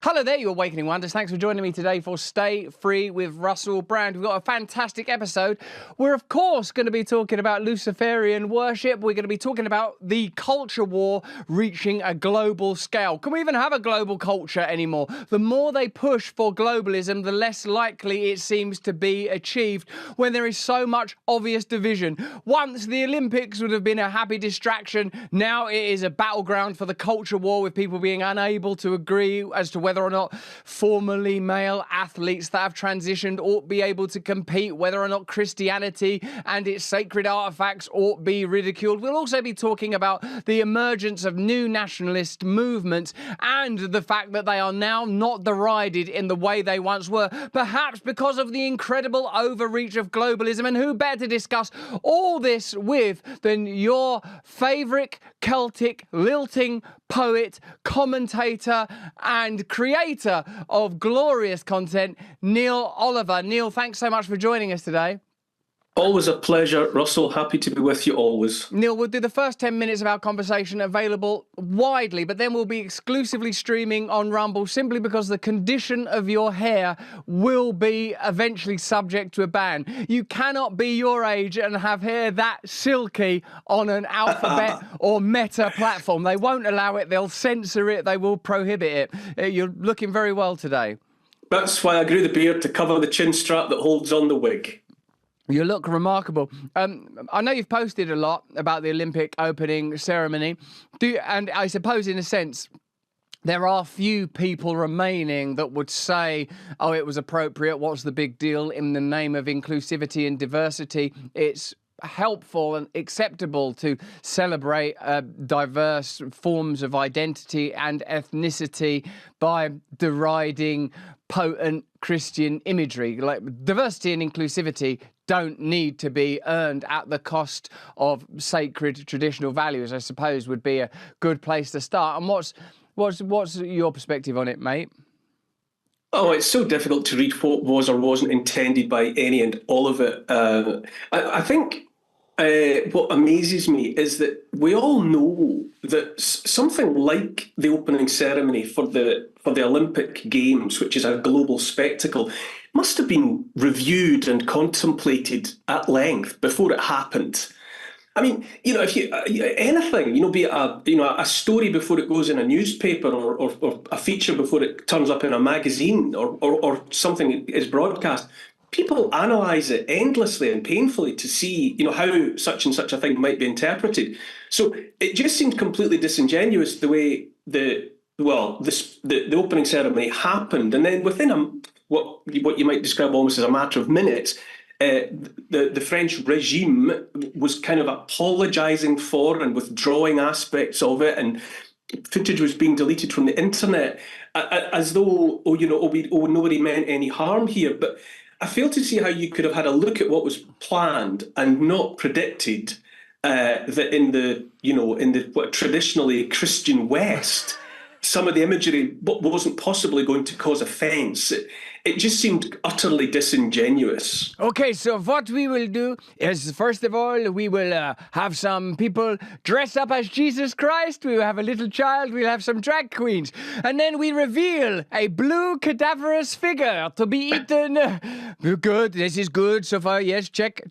Hello there, you Awakening Wonders. Thanks for joining me today for Stay Free with Russell Brand. We've got a fantastic episode. We're, of course, going to be talking about Luciferian worship. We're going to be talking about the culture war reaching a global scale. Can we even have a global culture anymore? The more they push for globalism, the less likely it seems to be achieved when there is so much obvious division. Once the Olympics would have been a happy distraction, now it is a battleground for the culture war, with people being unable to agree as to whether or not formerly male athletes that have transitioned ought be able to compete, whether or not Christianity and its sacred artifacts ought be ridiculed. We'll also be talking about the emergence of new nationalist movements and the fact that they are now not derided in the way they once were, perhaps because of the incredible overreach of globalism. And who better to discuss all this with than your favourite Celtic lilting poet, commentator and creator of glorious content, Neil Oliver. Neil, thanks so much for joining us today. Always a pleasure, Russell. Happy to be with you always. Neil, we'll do the first 10 minutes of our conversation available widely, but then we'll be exclusively streaming on Rumble simply because the condition of your hair will be eventually subject to a ban. You cannot be your age and have hair that silky on an Alphabet or Meta platform. They won't allow it. They'll censor it. They will prohibit it. You're looking very well today. That's why I grew the beard, to cover the chin strap that holds on the wig. You look remarkable. I know you've posted a lot about the Olympic opening ceremony. And I suppose, in a sense, there are few people remaining that would say, oh, it was appropriate, what's the big deal? In the name of inclusivity and diversity, it's helpful and acceptable to celebrate diverse forms of identity and ethnicity by deriding potent Christian imagery. Like, diversity and inclusivity don't need to be earned at the cost of sacred traditional values, I suppose, would be a good place to start. And what's your perspective on it, mate? Oh, it's so difficult to read what was or wasn't intended by any and all of it. I think what amazes me is that we all know that something like the opening ceremony for the Olympic Games, which is a global spectacle, must have been reviewed and contemplated at length before it happened. I mean, if you anything, be it a story before it goes in a newspaper, or a feature before it turns up in a magazine, or something is broadcast, people analyse it endlessly and painfully to see, how such and such a thing might be interpreted. So it just seemed completely disingenuous the way the opening ceremony happened, and then within what you might describe almost as a matter of minutes, the French regime was kind of apologising for and withdrawing aspects of it, and footage was being deleted from the internet, as though nobody meant any harm here. But I fail to see how you could have had a look at what was planned and not predicted that in the traditionally Christian West, some of the imagery wasn't possibly going to cause offence. It just seemed utterly disingenuous. Okay, so what we will do is, first of all, we will have some people dress up as Jesus Christ. We will have a little child. We'll have some drag queens. And then we reveal a blue cadaverous figure to be eaten. Good, this is good so far. Yes, check.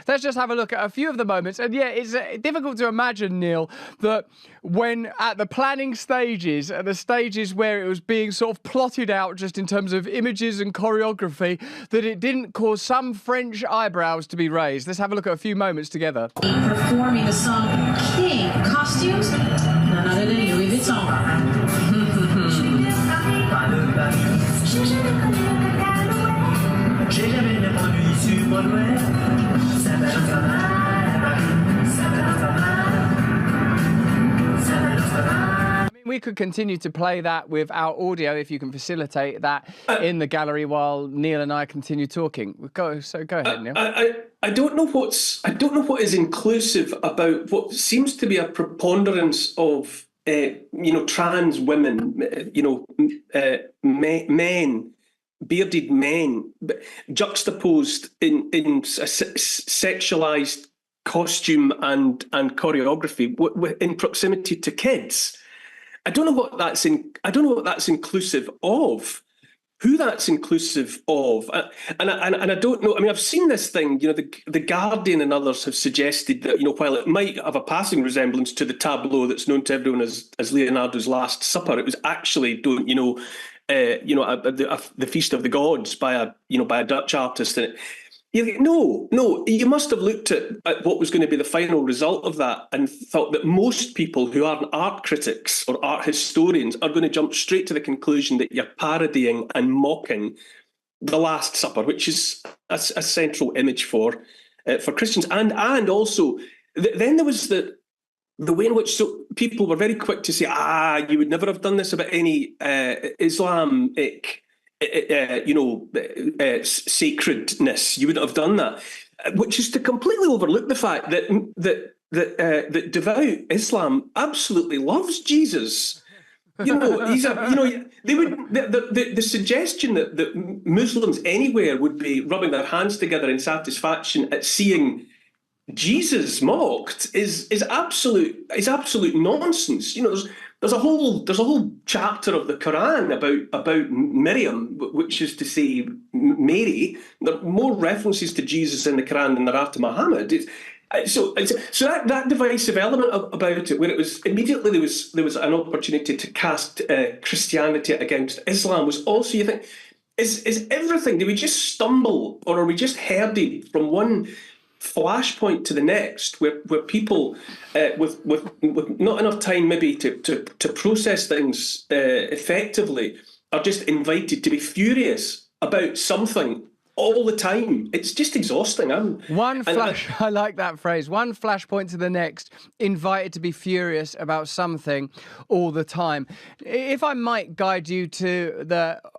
Let's just have a look at a few of the moments. And yeah, it's difficult to imagine, Neil, that when at the planning stages, at the stages where it was being sort of plotted out just in terms of images and choreography, that it didn't cause some French eyebrows to be raised. Let's have a look at a few moments together. Performing the song King. Costumes? None other than Louis Vuitton. We could continue to play that with our audio if you can facilitate that in the gallery while Neil and I continue talking. Go ahead, Neil. I don't know what is inclusive about what seems to be a preponderance of trans women, men, bearded men, juxtaposed in sexualized costume and choreography in proximity to kids. I don't know what that's I don't know what that's inclusive of. Who that's inclusive of, and I don't know. I mean, I've seen this thing. The Guardian and others have suggested that while it might have a passing resemblance to the tableau that's known to everyone as Leonardo's Last Supper, it was actually the Feast of the Gods by a Dutch artist. And no, you must have looked at what was going to be the final result of that and thought that most people who aren't art critics or art historians are going to jump straight to the conclusion that you're parodying and mocking the Last Supper, which is a central image for Christians. And also, then there was the way in which people were very quick to say, you would never have done this about any Islamic sacredness. You wouldn't have done that, which is to completely overlook the fact that devout Islam absolutely loves Jesus. He's the suggestion that Muslims anywhere would be rubbing their hands together in satisfaction at seeing Jesus mocked is absolute nonsense. There's a whole chapter of the Quran about Miriam, which is to say Mary. There are more references to Jesus in the Quran than there are to Muhammad. So that divisive element about it, where it was immediately there was an opportunity to cast Christianity against Islam, was also, you think, is everything? Do we just stumble, or are we just herded from one flashpoint to the next, where people with not enough time maybe to process things effectively are just invited to be furious about something all the time? It's just exhausting. I like that phrase. One flashpoint to the next, invited to be furious about something all the time. If I might guide you to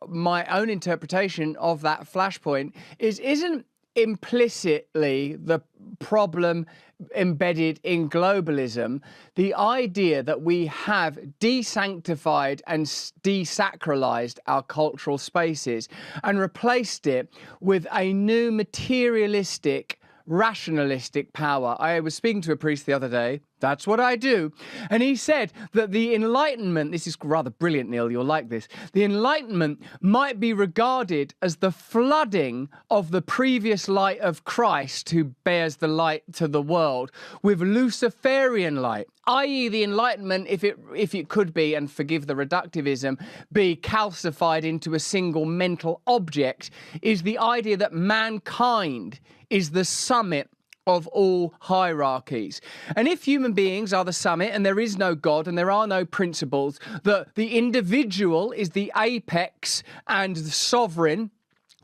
my own interpretation of that flashpoint, isn't implicitly the problem embedded in globalism the idea that we have desanctified and desacralized our cultural spaces and replaced it with a new materialistic, rationalistic power. I was speaking to a priest the other day. That's what I do. And he said that the Enlightenment, this is rather brilliant, Neil, you'll like this. The Enlightenment might be regarded as the flooding of the previous light of Christ, who bears the light to the world, with Luciferian light, i.e. the Enlightenment, if it could be, and forgive the reductivism, be calcified into a single mental object, is the idea that mankind is the summit of all hierarchies. And if human beings are the summit and there is no God and there are no principles, that the individual is the apex and the sovereign,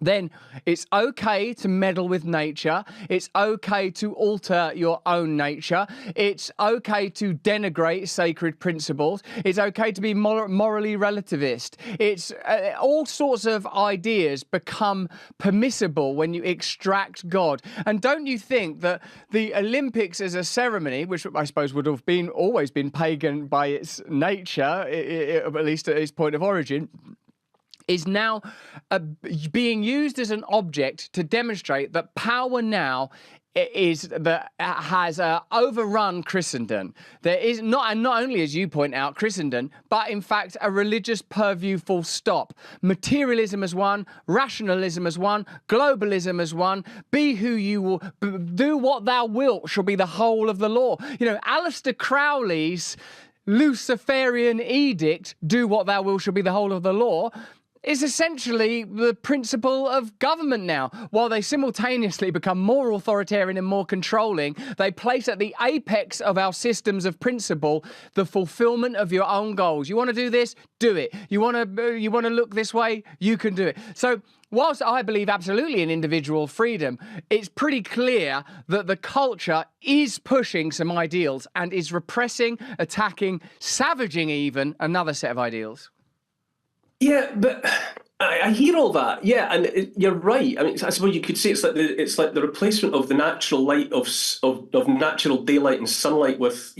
then it's okay to meddle with nature. It's okay to alter your own nature. It's okay to denigrate sacred principles. It's okay to be morally relativist. It's all sorts of ideas become permissible when you extract God. And don't you think that the Olympics as a ceremony, which I suppose would have always been pagan by its nature, at least at its point of origin, is now being used as an object to demonstrate that power now has overrun Christendom. There is not only, as you point out, Christendom, but in fact a religious purview, full stop. Materialism as one, rationalism as one, globalism as one. Be who you will, do what thou wilt shall be the whole of the law. Aleister Crowley's Luciferian edict, do what thou wilt shall be the whole of the law, is essentially the principle of government now. While they simultaneously become more authoritarian and more controlling, they place at the apex of our systems of principle the fulfillment of your own goals. You want to do this? Do it. You want to look this way? You can do it. So whilst I believe absolutely in individual freedom, it's pretty clear that the culture is pushing some ideals and is repressing, attacking, savaging even another set of ideals. Yeah, but I hear all that. Yeah, and you're right. I mean, I suppose you could say it's like the replacement of the natural light of natural daylight and sunlight with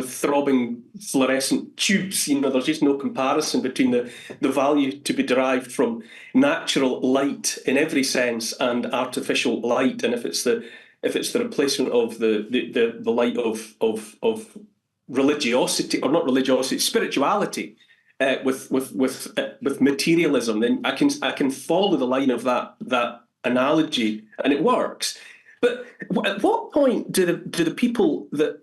throbbing fluorescent tubes. There's just no comparison between the value to be derived from natural light in every sense and artificial light. And if it's the replacement of the light of religiosity, or not religiosity, spirituality, with materialism, then I can follow the line of that analogy, and it works. But at what point do the people that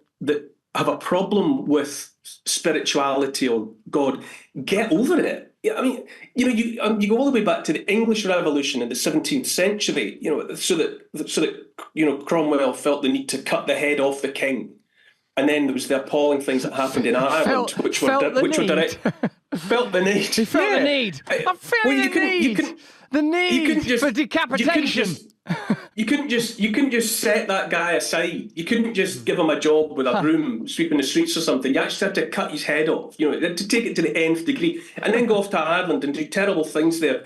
have a problem with spirituality or God get over it? I mean, you go all the way back to the English Revolution in the 17th century, so that Cromwell felt the need to cut the head off the king. And then there was the appalling things that happened in Ireland, which were direct. Felt the need. He felt the need. I'm feeling the need for decapitation. You couldn't just set that guy aside. You couldn't just give him a job with a broom sweeping the streets or something. You actually had to cut his head off. You had to take it to the nth degree, and then go off to Ireland and do terrible things there.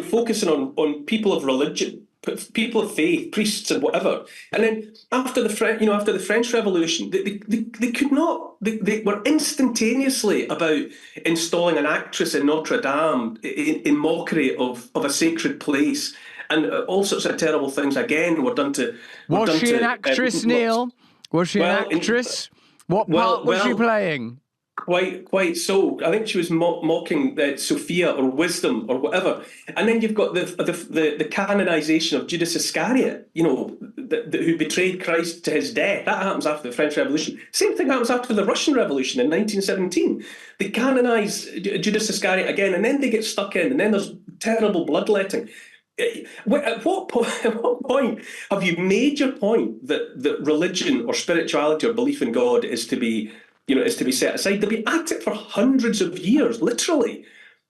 Focusing on people of religion, people of faith, priests and whatever. And then after the French Revolution, they could not. They were instantaneously about installing an actress in Notre Dame in mockery of a sacred place. And all sorts of terrible things again were done to. Was she an actress, Neil? Was she an actress? What part was she playing? Quite so. I think she was mocking Sophia or wisdom or whatever. And then you've got the canonization of Judas Iscariot, who betrayed Christ to his death. That happens after the French Revolution. Same thing happens after the Russian Revolution in 1917. They canonize Judas Iscariot again, and then they get stuck in, and then there's terrible bloodletting. At what point have you made your point that religion or spirituality or belief in God is to be set aside? They'll be at it for hundreds of years, literally,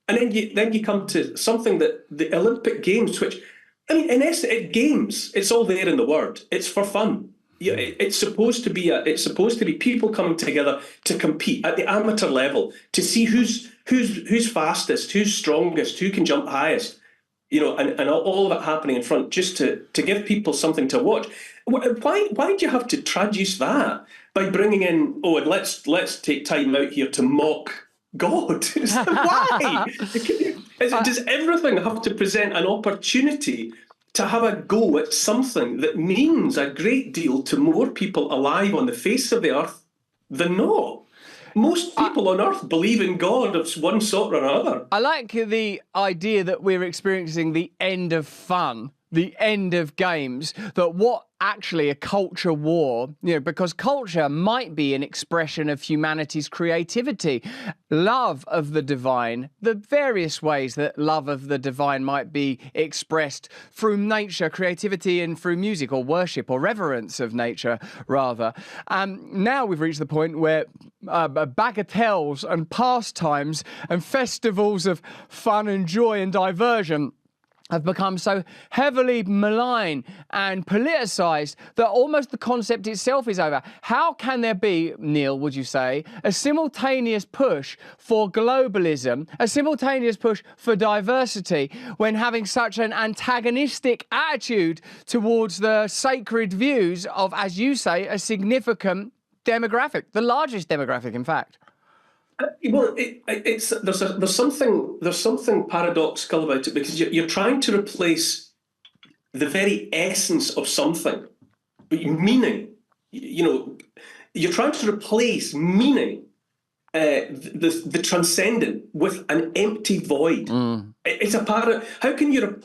and then you come to something that the Olympic Games, which I mean, in essence, games. It's all there in the word. It's for fun. It's supposed to be people coming together to compete at the amateur level to see who's fastest, who's strongest, who can jump highest. And all of it happening in front, just to give people something to watch. Why do you have to traduce that by bringing in, and let's take time out here to mock God? Why? Does everything have to present an opportunity to have a go at something that means a great deal to more people alive on the face of the earth than not? Most people on earth believe in God of one sort or another. I like the idea that we're experiencing the end of fun, the end of games, that what actually a culture war, because culture might be an expression of humanity's creativity, love of the divine, the various ways that love of the divine might be expressed through nature, creativity, and through music or worship or reverence of nature, rather. Now we've reached the point where bagatelles and pastimes and festivals of fun and joy and diversion have become so heavily malign and politicised that almost the concept itself is over. How can there be, Neil, would you say, a simultaneous push for globalism, a simultaneous push for diversity, when having such an antagonistic attitude towards the sacred views of, as you say, a significant demographic, the largest demographic, in fact? Well, there's something paradoxical about it, because you're trying to replace the very essence of something, meaning. You're trying to replace meaning, the transcendent, with an empty void. It's a How can you?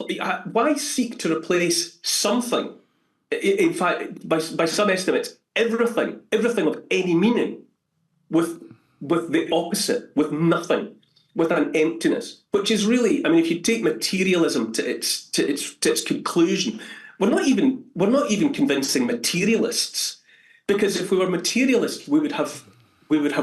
Why seek to replace something? In fact, by some estimates, everything of any meaning with the opposite, with nothing, with an emptiness, which is really, I mean, if you take materialism to its conclusion, we're not even convincing materialists, because if we were materialists, we would have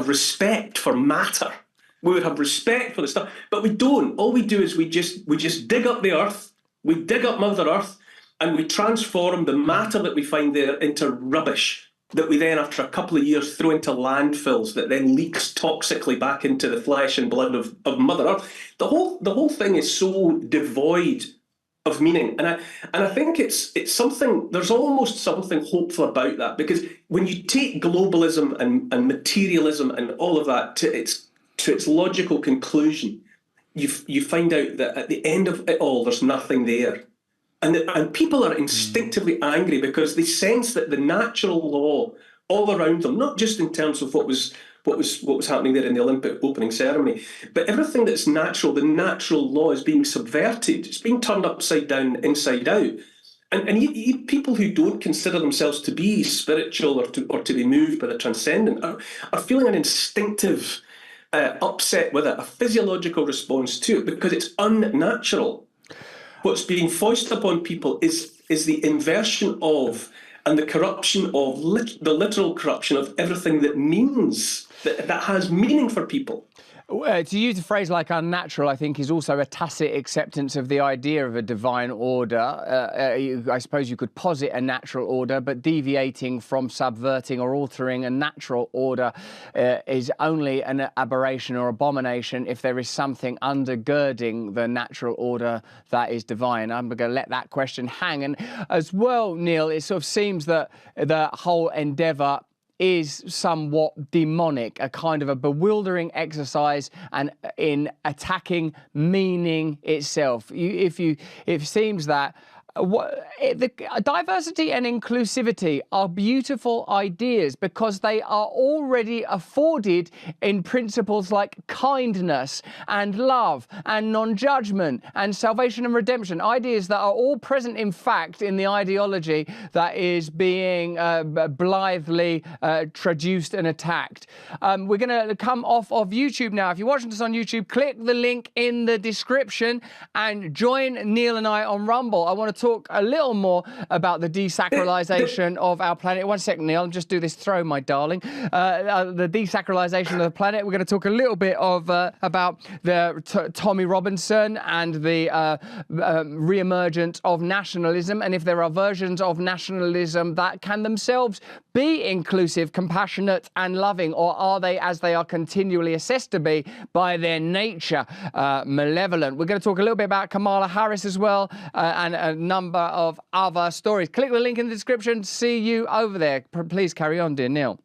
respect for matter, we would have respect for the stuff, but we don't. All we do is we just dig up the earth, we dig up Mother Earth, and we transform the matter that we find there into rubbish, that we then, after a couple of years, throw into landfills that then leaks toxically back into the flesh and blood of Mother Earth. The whole thing is so devoid of meaning, and I think it's something. There's almost something hopeful about that, because when you take globalism and materialism and all of that to its logical conclusion, you find out that at the end of it all, there's nothing there. And people are instinctively angry because they sense that the natural law all around them, not just in terms of what was what was happening there in the Olympic opening ceremony. But everything that's natural, the natural law, is being subverted. It's being turned upside down, inside out. And people who don't consider themselves to be spiritual or to be moved by the transcendent are feeling an instinctive upset with it, a physiological response to it, because it's unnatural. What's being foisted upon people is the inversion of and the corruption of the literal corruption of everything that means that has meaning for people. To use a phrase like unnatural, I think, is also a tacit acceptance of the idea of a divine order. I suppose you could posit a natural order, but deviating from subverting or altering a natural order is only an aberration or abomination if there is something undergirding the natural order that is divine. I'm going to let that question hang. And as well, Neil, it sort of seems that the whole endeavour is somewhat demonic, a kind of a bewildering exercise and in attacking meaning itself. It seems that diversity and inclusivity are beautiful ideas because they are already afforded in principles like kindness and love and non-judgment and salvation and redemption, ideas that are all present in fact in the ideology that is being blithely traduced and attacked. We're going to come off of YouTube now. If you're watching us on YouTube, click the link in the description and join Neil and I on Rumble. I want to talk a little more about the desacralization of our planet. One second, Neil, I'll just do this throw, my darling. The desacralization of the planet. We're going to talk a little bit of about the Tommy Robinson and the re-emergence of nationalism, and if there are versions of nationalism that can themselves be inclusive, compassionate and loving, or are they, as they are continually assessed to be by their nature, malevolent? We're going to talk a little bit about Kamala Harris as well, and a number of other stories. Click the link in the description. See you over there. Please carry on, dear Neil.